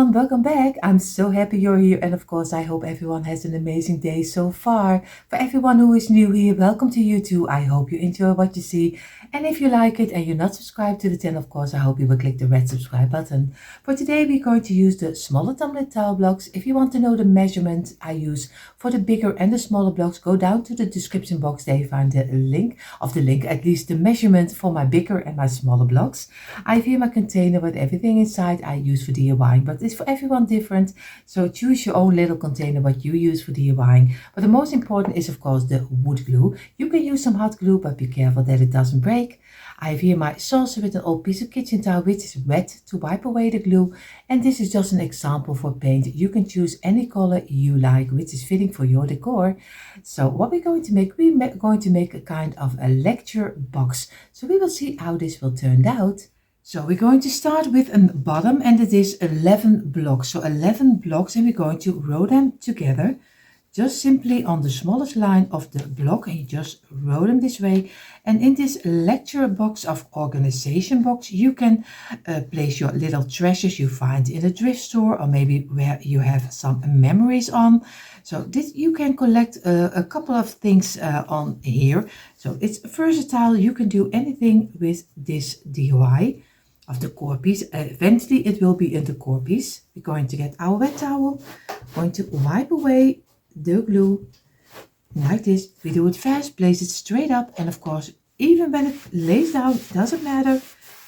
everyone, welcome back. I'm so happy you're here, and of course I hope everyone has an amazing day so far. For everyone who is new here, welcome to you too. I hope you enjoy what you see, and if you like it and you're not subscribed to the channel, of course I hope you will click the red subscribe button. For today we're going to use the smaller tumbler tile blocks. If you want to know the measurement I use for the bigger and the smaller blocks, go down to the description box. There you find the link, at least the measurement for my bigger and my smaller blocks. I have here my container with everything inside I use for DIYing, but it's for everyone different, so choose your own little container what you use for DIYing. But the most important is of course the wood glue. You can use some hot glue, but be careful that it doesn't break. I have here my saucer with an old piece of kitchen towel which is wet to wipe away the glue, and this is just an example for paint. You can choose any color you like which is fitting for your decor. So what we're going to make, we're going to make a kind of a lecture box, so we will see how this will turn out. So we're going to start with a bottom, and it is 11 blocks. So 11 blocks, and we're going to row them together just simply on the smallest line of the block, and you just row them this way. And in this lecture box of organization box, you can place your little treasures you find in a thrift store, or maybe where you have some memories on. So this you can collect a couple of things on here. So it's versatile. You can do anything with this DIY of the core piece. Eventually it will be in the core piece. We're going to get our wet towel, going to wipe away the glue like this. We do it fast, place it straight up, and of course even when it lays down, doesn't matter,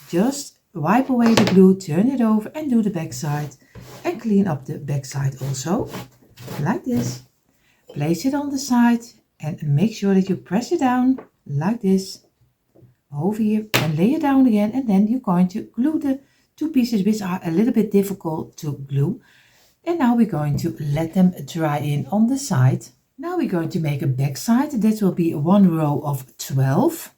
just wipe away the glue, turn it over and do the back side, and clean up the back side also like this. Place it on the side and make sure that you press it down like this over here, and lay it down again, and then you're going to glue the two pieces which are a little bit difficult to glue. And now we're going to let them dry in on the side. Now we're going to make a back side. That will be one row of 12.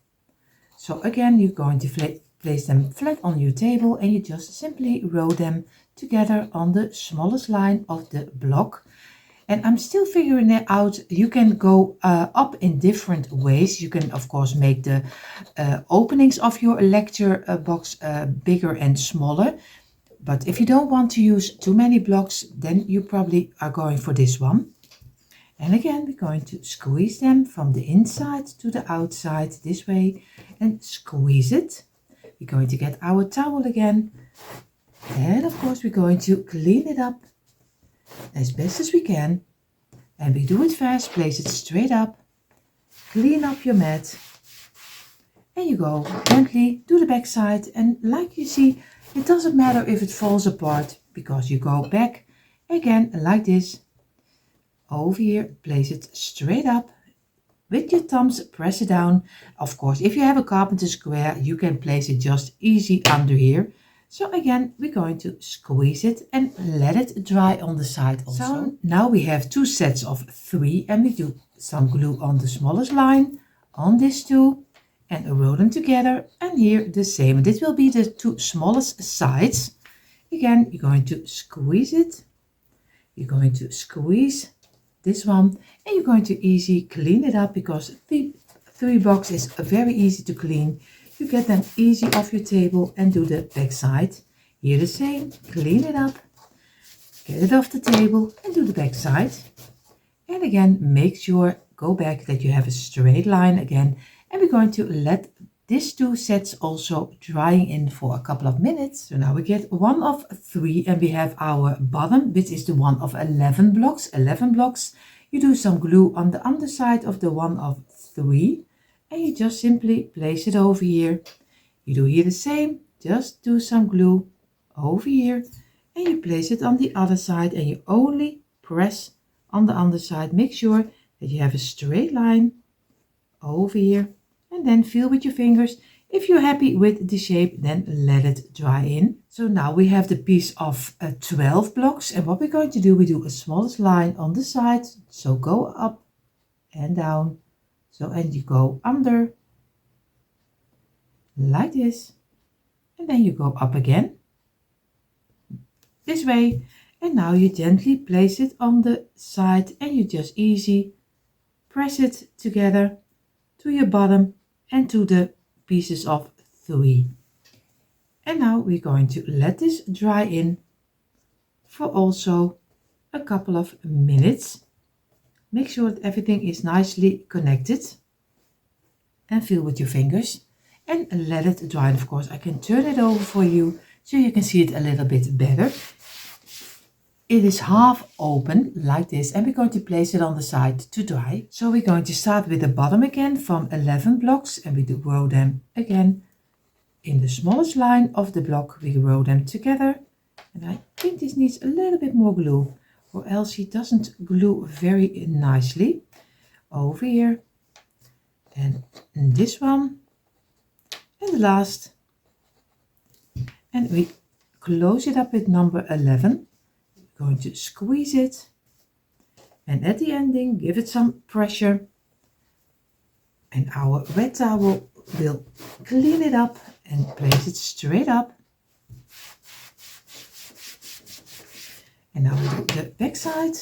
So again, you're going to place them flat on your table, and you just simply row them together on the smallest line of the block. And I'm still figuring it out. You can go up in different ways. You can of course make the openings of your lecture box bigger and smaller. But if you don't want to use too many blocks, then you probably are going for this one. And again, we're going to squeeze them from the inside to the outside this way, and squeeze it. We're going to get our towel again. And of course, we're going to clean it up as best as we can. And we do it fast, place it straight up, clean up your mat. And you go gently to the back side, and like you see, it doesn't matter if it falls apart, because you go back again like this. Over here, place it straight up. With your thumbs, press it down. Of course, if you have a carpenter square, you can place it just easy under here. So again, we're going to squeeze it and let it dry on the side also. So now we have two sets of 3, and we do some glue on the smallest line, on this two, and roll them together, and here the same. This will be the two smallest sides. Again, you're going to squeeze it. You're going to squeeze this one, and you're going to easy clean it up, because the 3 box is very easy to clean. You get them easy off your table and do the back side. Here the same, clean it up, get it off the table and do the back side. And again, make sure, go back that you have a straight line again. And we're going to let these 2 sets also drying in for a couple of minutes. So now we get one of 3, and we have our bottom, which is the one of 11 blocks. 11 blocks. You do some glue on the underside of the one of 3. And you just simply place it over here. You do here the same, just do some glue over here, and you place it on the other side, and you only press on the underside. Make sure that you have a straight line over here, and then feel with your fingers. If you're happy with the shape, then let it dry in. So now we have the piece of 12 blocks, and what we're going to do, we do a smallest line on the side. So go up and down. So, and you go under like this, and then you go up again this way, and now you gently place it on the side, and you just easy press it together to your bottom and to the pieces of 3. And now we're going to let this dry in for also a couple of minutes. Make sure that everything is nicely connected and feel with your fingers and let it dry. And of course, I can turn it over for you so you can see it a little bit better. It is half open like this, and we're going to place it on the side to dry. So we're going to start with the bottom again from 11 blocks, and we do row them again in the smallest line of the block. We row them together, and I think this needs a little bit more glue, or else it doesn't glue very nicely. Over here, and this one, and the last, and we close it up with number 11. We're going to squeeze it, and at the ending give it some pressure, and our wet towel will clean it up and place it straight up. And now we do the back side,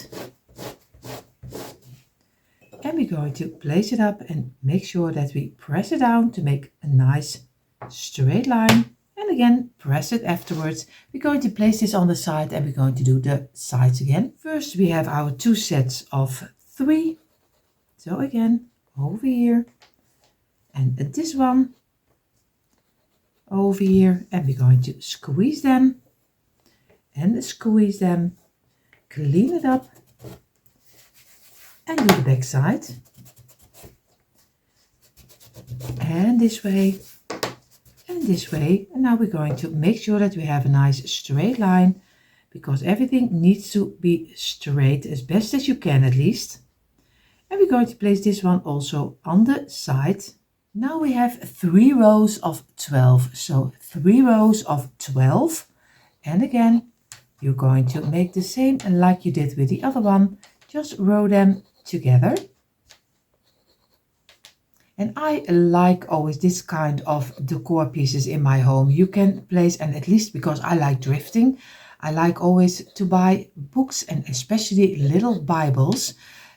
and we're going to place it up and make sure that we press it down to make a nice straight line. And again, press it afterwards. We're going to place this on the side, and we're going to do the sides again. First, we have our 2 sets of 3. So again, over here, and this one over here, and we're going to squeeze them and squeeze them, clean it up, and do the back side. And this way, and this way. And now we're going to make sure that we have a nice straight line, because everything needs to be straight as best as you can at least. And we're going to place this one also on the side. Now we have 3 rows of 12. So 3 rows of 12. And again, you're going to make the same like you did with the other one. Just row them together. And I like always this kind of decor pieces in my home. You can place, and at least because I like drifting, I like always to buy books, and especially little Bibles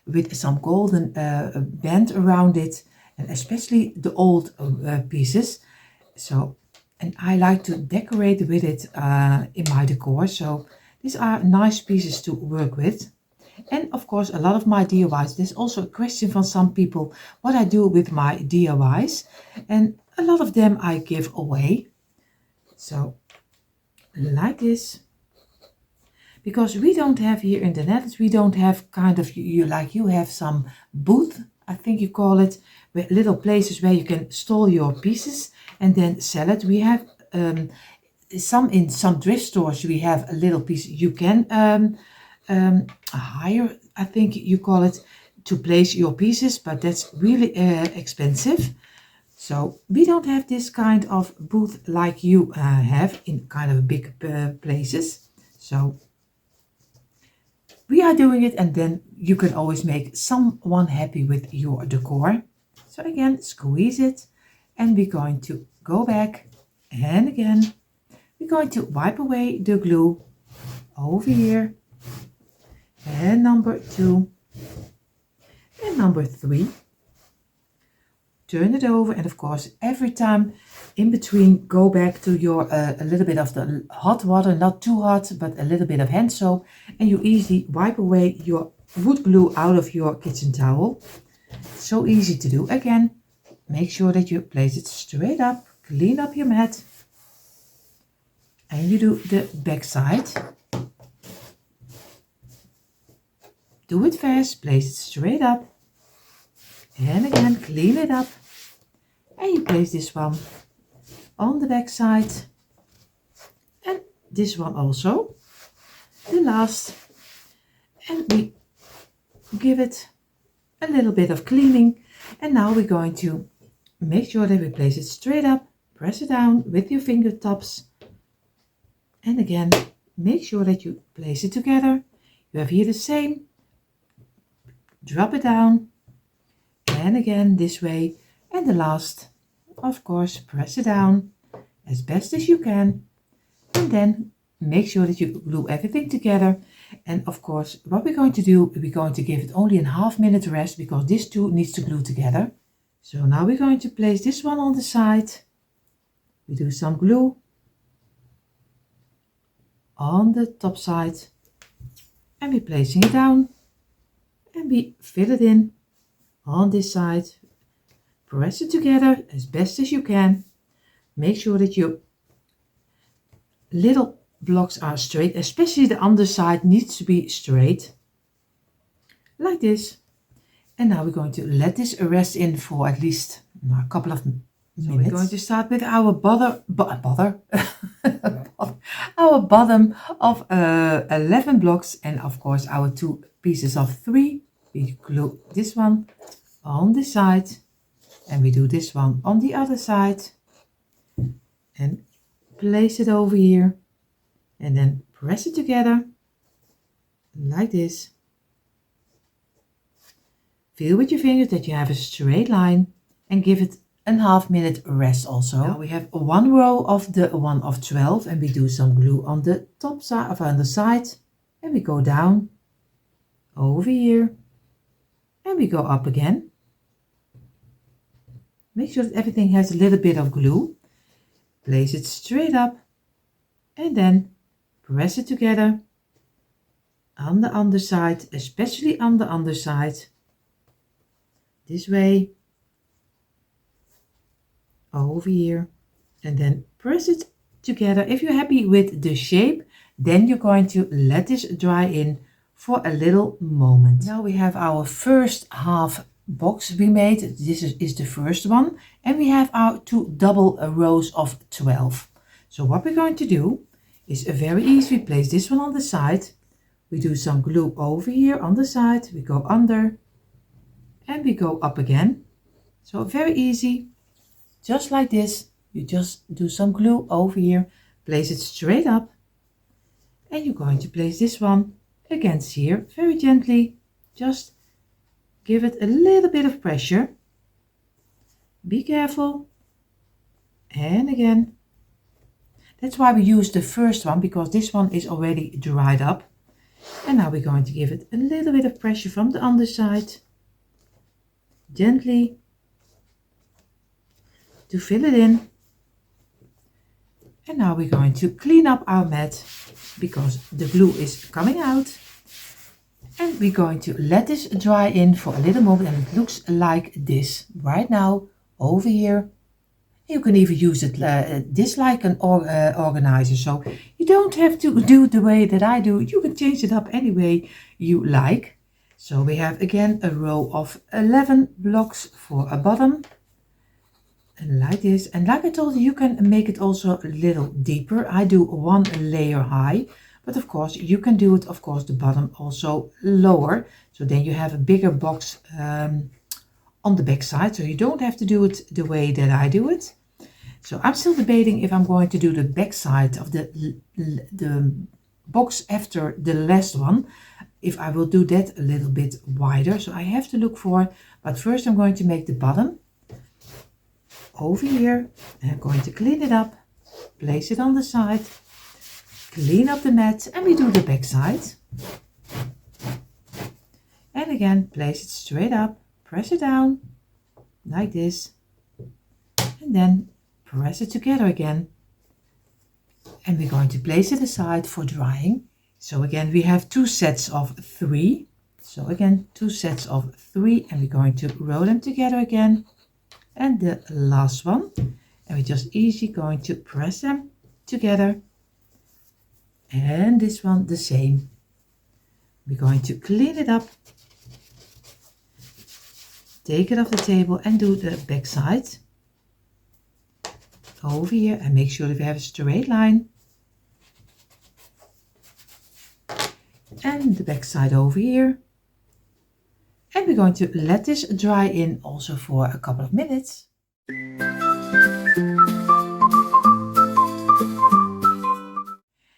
with some golden band around it, and especially the old pieces. So, and I like to decorate with it in my decor. So these are nice pieces to work with. And of course, a lot of my DIYs, there's also a question from some people what I do with my DIYs, and a lot of them I give away. So like this, because we don't have here in the Netherlands, we don't have kind of, you have some booth, I think you call it, with little places where you can store your pieces and then sell it. We have in some thrift stores, we have a little piece you can hire, I think you call it, to place your pieces, but that's really expensive. So we don't have this kind of booth like you have in kind of big places. So we are doing it, and then you can always make someone happy with your decor. So again, squeeze it, and we're going to go back, and again we're going to wipe away the glue over here, and number 2 and number 3. Turn it over, and of course every time in between go back to your a little bit of the hot water, not too hot, but a little bit of hand soap, and you easily wipe away your wood glue out of your kitchen towel. So easy to do. Again, make sure that you place it straight up, clean up your mat, and you do the back side. Do it fast, place it straight up, and again clean it up, and you place this one on the back side, and this one also, the last, and we give it a little bit of cleaning. And now we're going to make sure that we place it straight up, press it down with your fingertips, and again make sure that you place it together. You have here the same, drop it down, and again this way, and the last, of course, press it down as best as you can, and then make sure that you glue everything together. And of course, what we're going to do, we're going to give it only a half-minute rest, because this too needs to glue together. So now we're going to place this one on the side. We do some glue on the top side, and we're placing it down and we fill it in on this side. Press it together as best as you can. Make sure that your little blocks are straight, especially the underside needs to be straight, like this. And now we're going to let this rest in for at least a couple of minutes. So we're going to start with our our bottom of 11 blocks, and of course our 2 pieces of 3. We glue this one on this side and we do this one on the other side and place it over here and then press it together like this. Feel with your fingers that you have a straight line and give it a half minute rest also. Now we have 1 row of the 1 of 12 and we do some glue on the top side of on the side and we go down over here and we go up again. Make sure that everything has a little bit of glue. Place it straight up and then press it together on the underside, especially on the underside. This way, over here, and then press it together. If you're happy with the shape, then you're going to let this dry in for a little moment. Now we have our first half box we made. This is the first one, and we have our 2 double rows of 12. So what we're going to do is very easy. We place this one on the side. We do some glue over here on the side. We go under and we go up again. So very easy, just like this. You just do some glue over here, place it straight up, and you're going to place this one against here very gently. Just give it a little bit of pressure. Be careful. And again. That's why we use the first one, because this one is already dried up. And now we're going to give it a little bit of pressure from the underside. Gently to fill it in. And now we're going to clean up our mat because the glue is coming out. And we're going to let this dry in for a little moment, and it looks like this right now over here. You can even use it this like an organizer, so you don't have to do the way that I do. You can change it up any way you like. So we have again a row of 11 blocks for a bottom, and like this. And like I told you, you can make it also a little deeper. I do 1 layer high, but of course you can do it, of course, the bottom also lower. So then you have a bigger box on the back side. So you don't have to do it the way that I do it. So I'm still debating if I'm going to do the back side of the box after the last one, if I will do that a little bit wider. So I have to look for, but first I'm going to make the bottom over here, and I'm going to clean it up, place it on the side, clean up the mat, and we do the back side. And again, place it straight up, press it down like this, and then press it together again. And we're going to place it aside for drying. So again, we have 2 sets of 3. So again, 2 sets of 3, and we're going to roll them together again. And the last one, and we're just easy going to press them together. And this one the same. We're going to clean it up, take it off the table, and do the back side over here, and make sure that we have a straight line. And the back side over here. And we're going to let this dry in also for a couple of minutes.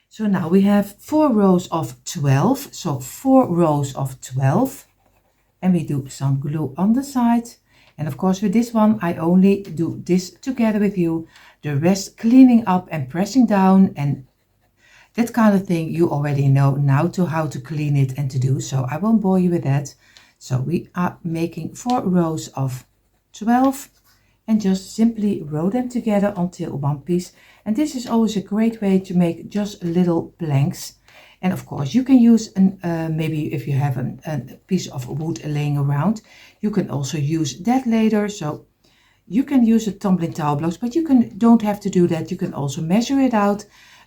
So now we have 4 rows of 12. So 4 rows of 12. And we do some glue on the side. And of course with this one, I only do this together with you. The rest cleaning up and pressing down and that kind of thing you already know now to how to clean it and to do. So I won't bore you with that. So we are making 4 rows of 12 and just simply row them together until one piece. And this is always a great way to make just little planks. And of course, you can use maybe if you have a piece of wood laying around, you can also use that later. So you can use a tumbling towel blocks, but don't have to do that. You can also measure it out,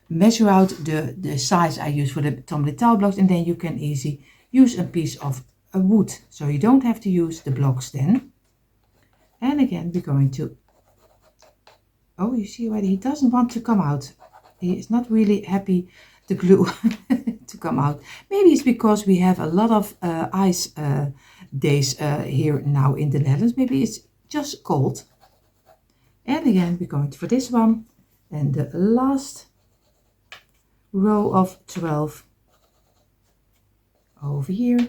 measure out the size I use for the tumbling towel blocks, and then you can easily use a piece of wood. So you don't have to use the blocks then. And again, we're going to, oh, you see already, he doesn't want to come out. He is not really happy, the glue, to come out. Maybe it's because we have a lot of ice days here now in the Netherlands. Maybe it's just cold. And again, we're going for this one. And the last row of 12 over here.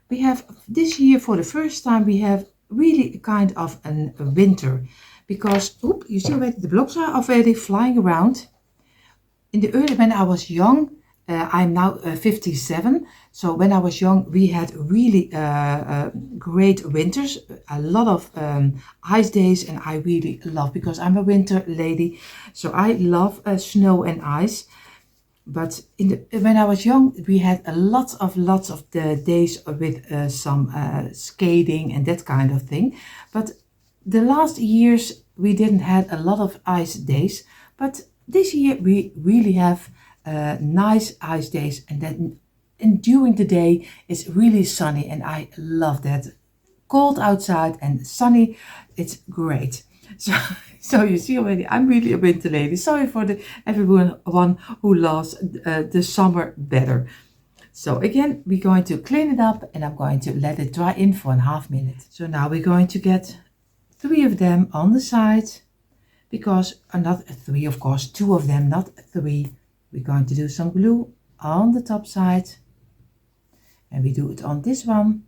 We have this year, for the first time, we have really kind of a winter. Because, you see already the blocks are already flying around. In the early, when I was young, I'm now 57. So when I was young, we had really great winters, a lot of ice days, and I really love, because I'm a winter lady. So I love snow and ice. But when I was young, we had lots of the days with some skating and that kind of thing. But the last years, we didn't have a lot of ice days. But this year, we really have nice ice days. And during the day, it's really sunny. And I love that. Cold outside and sunny, it's great. So you see already, I'm really a winter lady. Sorry for everyone who loves the summer better. So again, we're going to clean it up, and I'm going to let it dry in for a half minute. So now we're going to get 3 of them on the side, because not 3, of course, 2 of them, not 3. We're going to do some glue on the top side, and we do it on this one.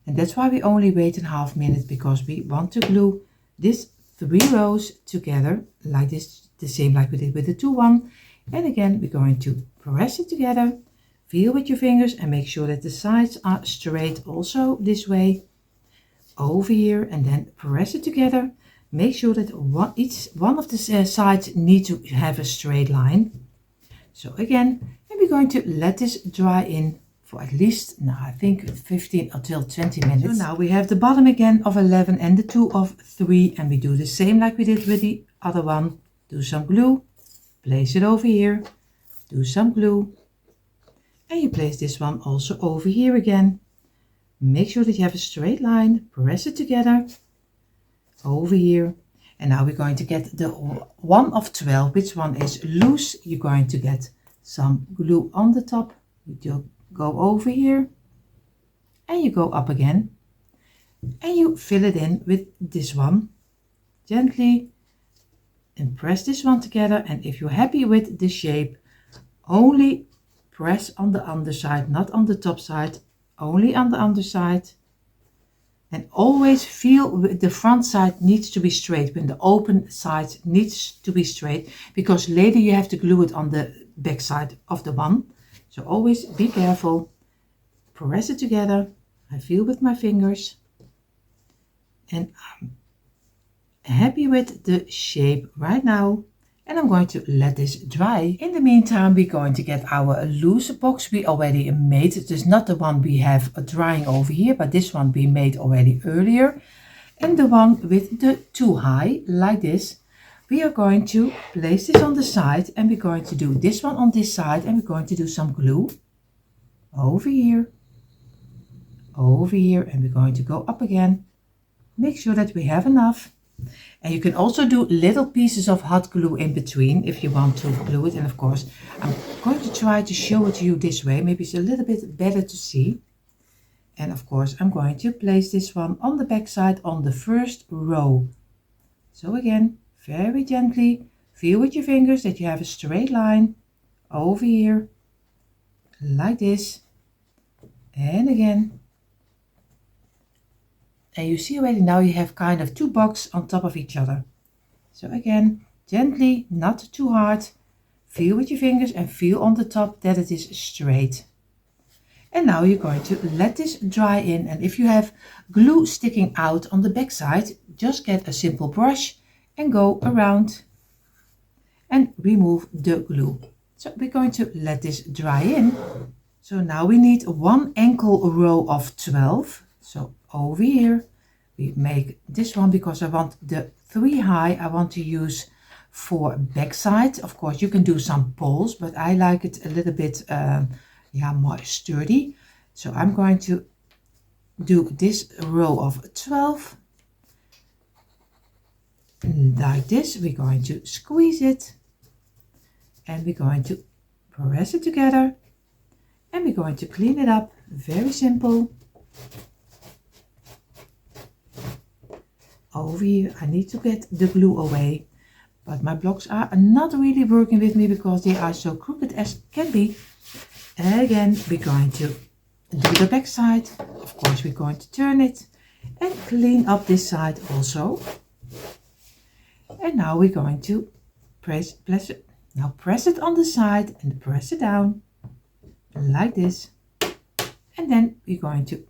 And that's why we only wait a half minute, because we want to glue this 3 rows together like this, the same like we did with the 2 one. And again, we're going to press it together, feel with your fingers, and make sure that the sides are straight also this way over here, and then press it together. Make sure that each one of the sides need to have a straight line. So again, and we're going to let this dry in for at least, now I think 15 until 20 minutes. So now we have the bottom again of 11 and the 2 of 3, and we do the same like we did with the other one. Do some glue, place it over here, do some glue, and you place this one also over here again. Make sure that you have a straight line, press it together over here. And now we're going to get the 1 of 12, which one is loose. You're going to get some glue on the top. You go over here, and you go up again, and you fill it in with this one gently, and press this one together. And if you're happy with the shape, only press on the underside, not on the top side, only on the underside. And always feel the front side needs to be straight, when the open side needs to be straight, because later you have to glue it on the back side of the one. So always be careful, press it together. I feel with my fingers, and I'm happy with the shape right now, and I'm going to let this dry. In the meantime, we're going to get our loose box we already made. It is not the one we have drying over here, but this one we made already earlier, and the one with the 2 high like this. We are going to place this on the side, and we're going to do this one on this side, and we're going to do some glue over here, and we're going to go up again. Make sure that we have enough. And you can also do little pieces of hot glue in between if you want to glue it. And of course, I'm going to try to show it to you this way. Maybe it's a little bit better to see. And of course, I'm going to place this one on the back side on the first row. So again, very gently, feel with your fingers that you have a straight line over here, like this, and again. And you see already now you have kind of 2 boxes on top of each other. So again, gently, not too hard, feel with your fingers and feel on the top that it is straight. And now you're going to let this dry in, and if you have glue sticking out on the back side, just get a simple brush and go around. and remove the glue. So we're going to let this dry in. So now we need one ankle row of 12. So over here we make this one because I want the 3 high I want to use for backside. Of course you can do some poles, but I like it a little bit more sturdy. So I'm going to do this row of 12 like this. We're going to squeeze it and we're going to press it together and we're going to clean it up. Very simple. Over here I need to get the glue away, but my blocks are not really working with me because they are so crooked as can be. And again we're going to do the back side. Of course we're going to turn it and clean up this side also. And now we're going to press it on the side and press it down like this. And then we're going to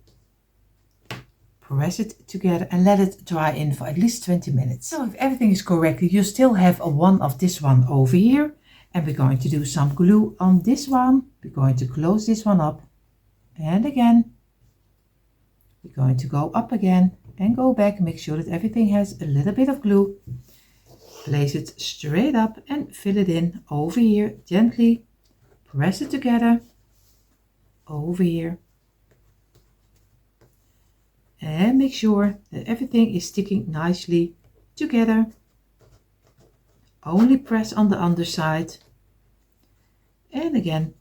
press it together and let it dry in for at least 20 minutes. So if everything is correctly, you still have a one of this one over here. And we're going to do some glue on this one. We're going to close this one up. And again, we're going to go up again and go back. Make sure that everything has a little bit of glue. Place it straight up and fill it in over here. Gently press it together over here. And make sure that everything is sticking nicely together. Only press on the underside. And again,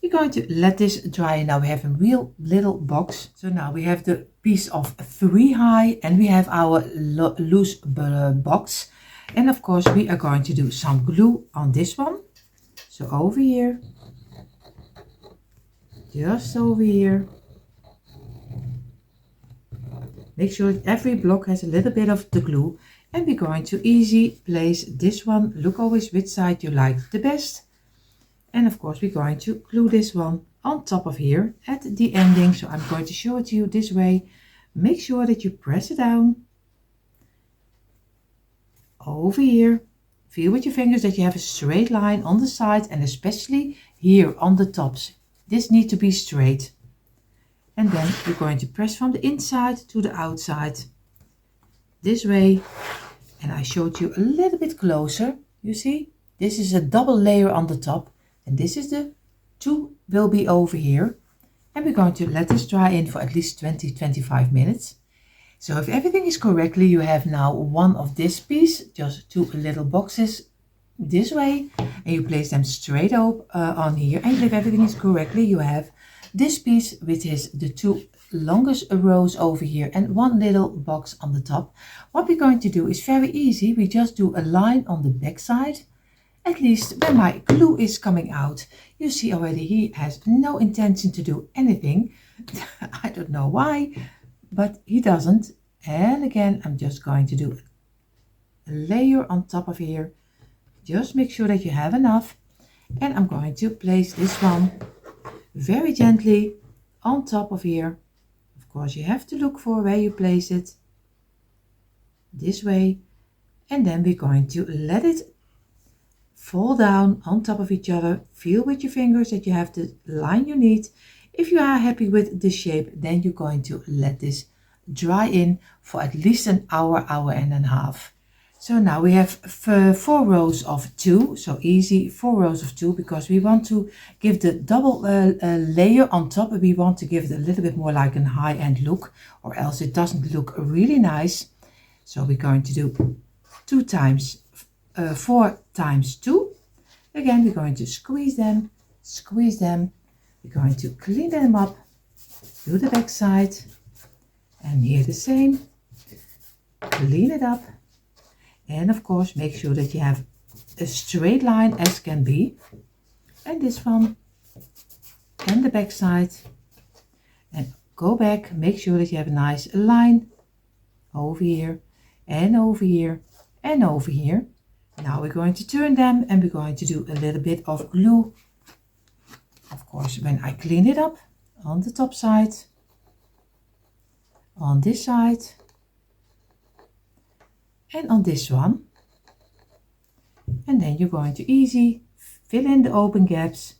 we're going to let this dry. Now we have a real little box. So now we have the piece of 3 high and we have our loose box. And of course we are going to do some glue on this one. So over here, just over here. Make sure that every block has a little bit of the glue, and we're going to easy place this one. Look always which side you like the best. And of course we're going to glue this one on top of here at the ending. So I'm going to show it to you this way. Make sure that you press it down over here. Feel with your fingers that you have a straight line on the side and especially here on the tops. This needs to be straight. And then you're going to press from the inside to the outside this way. And I showed you a little bit closer. You see, this is a double layer on the top. And this is the 2 will be over here. And we're going to let this dry in for at least 20-25 minutes. So if everything is correctly, you have now one of this piece, just 2 little boxes this way. And you place them straight up on here. And if everything is correctly, you have this piece, which is the 2 longest rows over here and 1 little box on the top. What we're going to do is very easy. We just do a line on the back side. At least when my glue is coming out, you see already he has no intention to do anything. I don't know why, but he doesn't. And again, I'm just going to do a layer on top of here. Just make sure that you have enough. And I'm going to place this one very gently on top of here. Of course you have to look for where you place it this way, and then we're going to let it fall down on top of each other. Feel with your fingers that you have the line you need. If you are happy with the shape, then you're going to let this dry in for at least an hour, hour and a half. So now we have 4 rows of 2, so easy 4 rows of 2, because we want to give the double layer on top. We want to give it a little bit more like a high-end look, or else it doesn't look really nice. So we're going to do 4 times 2. Again, we're going to squeeze them. We're going to clean them up, do the back side, and here the same. Clean it up. And of course, make sure that you have a straight line as can be. And this one, and the back side. And go back, make sure that you have a nice line over here, and over here, and over here. Now we're going to turn them, and we're going to do a little bit of glue. Of course, when I clean it up on the top side, on this side, and on this one. And then you're going to easy fill in the open gaps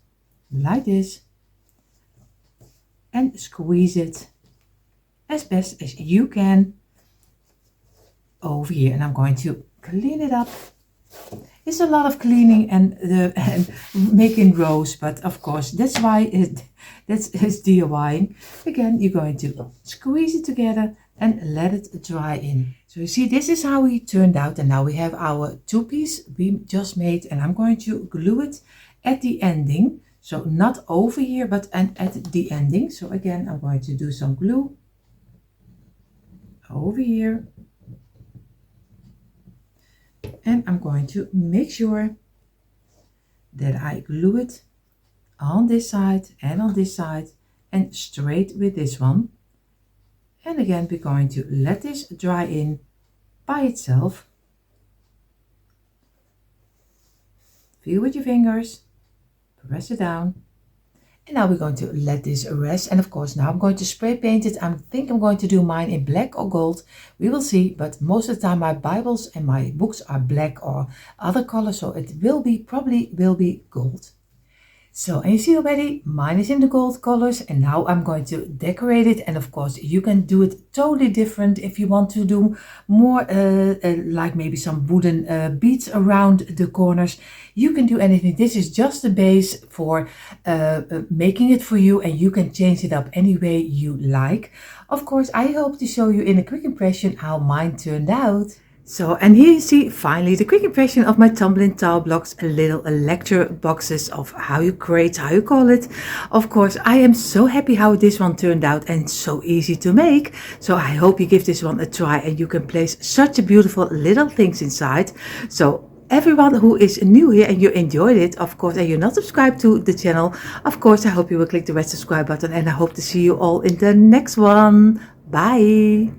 like this and squeeze it as best as you can over here. And I'm going to clean it up. It's a lot of cleaning and making rows, but of course that's it's DIYing. Again, you're going to squeeze it together and let it dry in. So you see, this is how it turned out, and now we have our two-piece we just made, and I'm going to glue it at the ending. So not over here, but at the ending. So again, I'm going to do some glue over here. And I'm going to make sure that I glue it on this side and on this side and straight with this one. And again, we're going to let this dry in by itself. Feel with your fingers, press it down. And now we're going to let this rest. And of course, now I'm going to spray paint it. I think I'm going to do mine in black or gold. We will see. But most of the time my Bibles and my books are black or other colors. So it will be, probably will be gold. So, and you see already, mine is in the gold colors, and now I'm going to decorate it. And of course, you can do it totally different if you want to do more, like maybe some wooden beads around the corners. You can do anything. This is just the base for making it for you, and you can change it up any way you like. Of course, I hope to show you in a quick impression how mine turned out. So, and here you see finally the quick impression of my tumbling tile blocks, little lecture boxes of how you create, how you call it. Of course, I am so happy how this one turned out and so easy to make. So I hope you give this one a try and you can place such a beautiful little things inside. So everyone who is new here and you enjoyed it, of course, and you're not subscribed to the channel, of course, I hope you will click the red subscribe button, and I hope to see you all in the next one. Bye.